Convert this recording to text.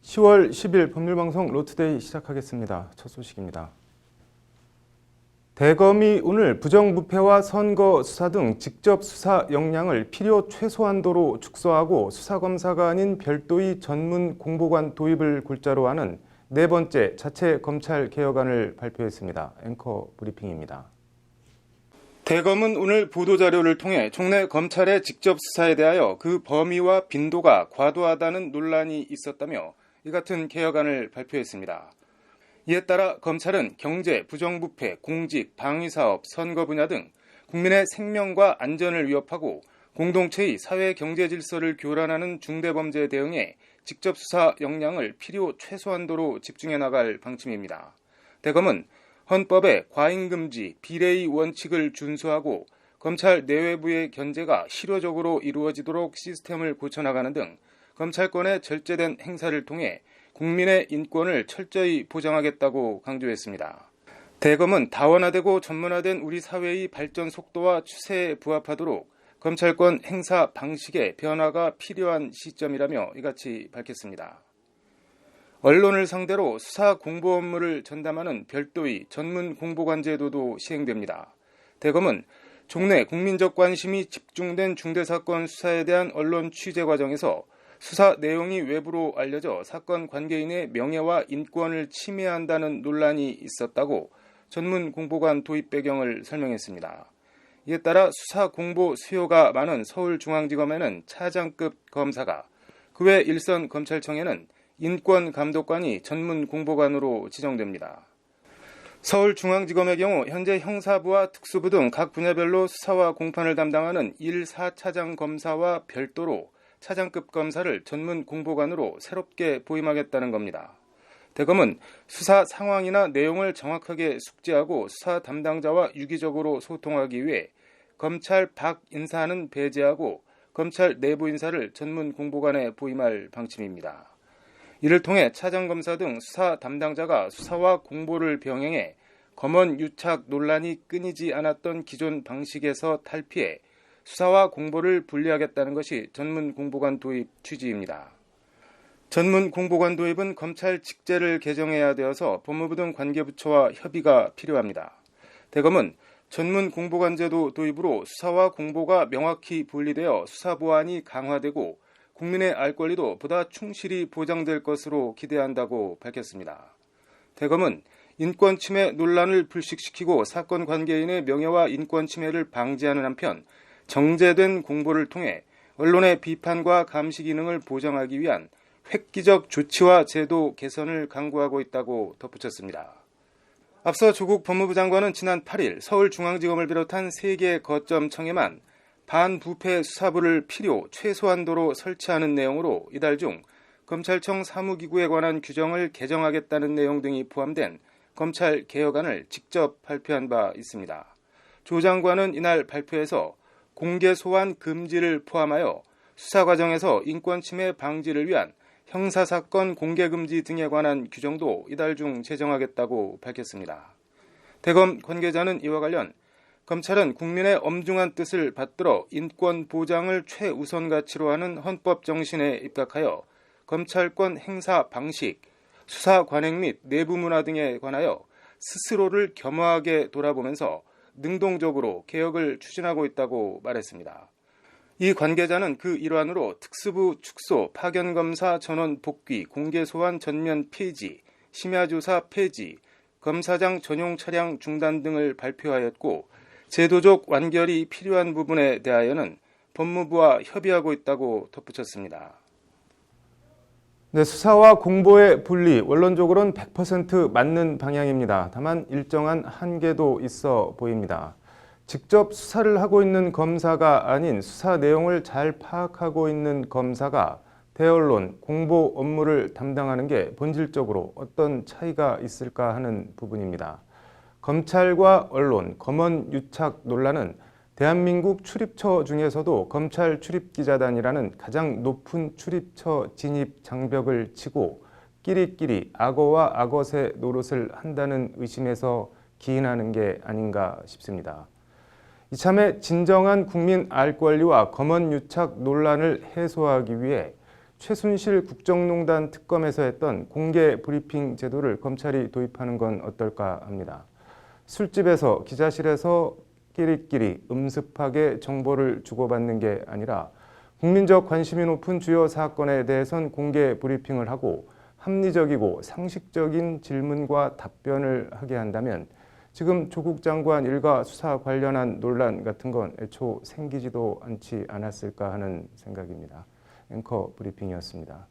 10월 10일 법률방송 로투데이 시작하겠습니다. 첫 소식입니다. 대검이 오늘 부정부패와 선거 수사 등 직접 수사 역량을 필요 최소한도로 축소하고 수사검사가 아닌 별도의 전문 공보관 도입을 골자로 하는 네 번째 자체 검찰 개혁안을 발표했습니다. 앵커 브리핑입니다. 대검은 오늘 보도자료를 통해 종래 검찰의 직접 수사에 대하여 그 범위와 빈도가 과도하다는 논란이 있었다며 이 같은 개혁안을 발표했습니다. 이에 따라 검찰은 경제, 부정부패, 공직, 방위사업, 선거 분야 등 국민의 생명과 안전을 위협하고 공동체의 사회 경제 질서를 교란하는 중대범죄에 대응해 직접 수사 역량을 필요 최소한도로 집중해 나갈 방침입니다. 대검은 헌법의 과잉금지, 비례의 원칙을 준수하고 검찰 내외부의 견제가 실효적으로 이루어지도록 시스템을 고쳐나가는 등 검찰권의 절제된 행사를 통해 국민의 인권을 철저히 보장하겠다고 강조했습니다. 대검은 다원화되고 전문화된 우리 사회의 발전 속도와 추세에 부합하도록 검찰권 행사 방식의 변화가 필요한 시점이라며 이같이 밝혔습니다. 언론을 상대로 수사 공보 업무를 전담하는 별도의 전문 공보관 제도도 시행됩니다. 대검은 종래 국민적 관심이 집중된 중대사건 수사에 대한 언론 취재 과정에서 수사 내용이 외부로 알려져 사건 관계인의 명예와 인권을 침해한다는 논란이 있었다고 전문 공보관 도입 배경을 설명했습니다. 이에 따라 수사 공보 수요가 많은 서울중앙지검에는 차장급 검사가, 그 외 일선 검찰청에는 인권감독관이 전문 공보관으로 지정됩니다. 서울중앙지검의 경우 현재 형사부와 특수부 등 각 분야별로 수사와 공판을 담당하는 1, 4차장 검사와 별도로 차장급 검사를 전문 공보관으로 새롭게 부임하겠다는 겁니다. 대검은 수사 상황이나 내용을 정확하게 숙지하고 수사 담당자와 유기적으로 소통하기 위해 검찰 밖 인사는 배제하고 검찰 내부 인사를 전문 공보관에 부임할 방침입니다. 이를 통해 차장검사 등 수사 담당자가 수사와 공보를 병행해 검언 유착 논란이 끊이지 않았던 기존 방식에서 탈피해 수사와 공보를 분리하겠다는 것이 전문 공보관 도입 취지입니다. 전문 공보관 도입은 검찰 직제를 개정해야 되어서 법무부 등 관계부처와 협의가 필요합니다. 대검은 전문 공보관 제도 도입으로 수사와 공보가 명확히 분리되어 수사 보안이 강화되고 국민의 알 권리도 보다 충실히 보장될 것으로 기대한다고 밝혔습니다. 대검은 인권 침해 논란을 불식시키고 사건 관계인의 명예와 인권 침해를 방지하는 한편 정제된 공보를 통해 언론의 비판과 감시 기능을 보장하기 위한 획기적 조치와 제도 개선을 강구하고 있다고 덧붙였습니다. 앞서 조국 법무부 장관은 지난 8일 서울중앙지검을 비롯한 3개 거점청에만 반부패 수사부를 필요 최소한도로 설치하는 내용으로 이달 중 검찰청 사무기구에 관한 규정을 개정하겠다는 내용 등이 포함된 검찰 개혁안을 직접 발표한 바 있습니다. 조 장관은 이날 발표에서 공개 소환 금지를 포함하여 수사 과정에서 인권 침해 방지를 위한 형사사건 공개 금지 등에 관한 규정도 이달 중 제정하겠다고 밝혔습니다. 대검 관계자는 이와 관련 검찰은 국민의 엄중한 뜻을 받들어 인권 보장을 최우선 가치로 하는 헌법 정신에 입각하여 검찰권 행사 방식, 수사 관행 및 내부 문화 등에 관하여 스스로를 겸허하게 돌아보면서 능동적으로 개혁을 추진하고 있다고 말했습니다. 이 관계자는 그 일환으로 특수부 축소, 파견검사 전원 복귀, 공개소환 전면 폐지, 심야조사 폐지, 검사장 전용 차량 중단 등을 발표하였고 제도적 완결이 필요한 부분에 대하여는 법무부와 협의하고 있다고 덧붙였습니다. 네, 수사와 공보의 분리, 원론적으로는 100% 맞는 방향입니다. 다만 일정한 한계도 있어 보입니다. 직접 수사를 하고 있는 검사가 아닌 수사 내용을 잘 파악하고 있는 검사가 대언론, 공보 업무를 담당하는 게 본질적으로 어떤 차이가 있을까 하는 부분입니다. 검찰과 언론, 검언 유착 논란은 대한민국 출입처 중에서도 검찰 출입기자단이라는 가장 높은 출입처 진입 장벽을 치고 끼리끼리 악어와 악어새 노릇을 한다는 의심에서 기인하는 게 아닌가 싶습니다. 이참에 진정한 국민 알 권리와 검언 유착 논란을 해소하기 위해 최순실 국정농단 특검에서 했던 공개 브리핑 제도를 검찰이 도입하는 건 어떨까 합니다. 술집에서 기자실에서 끼리끼리 음습하게 정보를 주고받는 게 아니라 국민적 관심이 높은 주요 사건에 대해선 공개 브리핑을 하고 합리적이고 상식적인 질문과 답변을 하게 한다면 지금 조국 장관 일가 수사 관련한 논란 같은 건 애초 생기지도 않지 않았을까 하는 생각입니다. 앵커 브리핑이었습니다.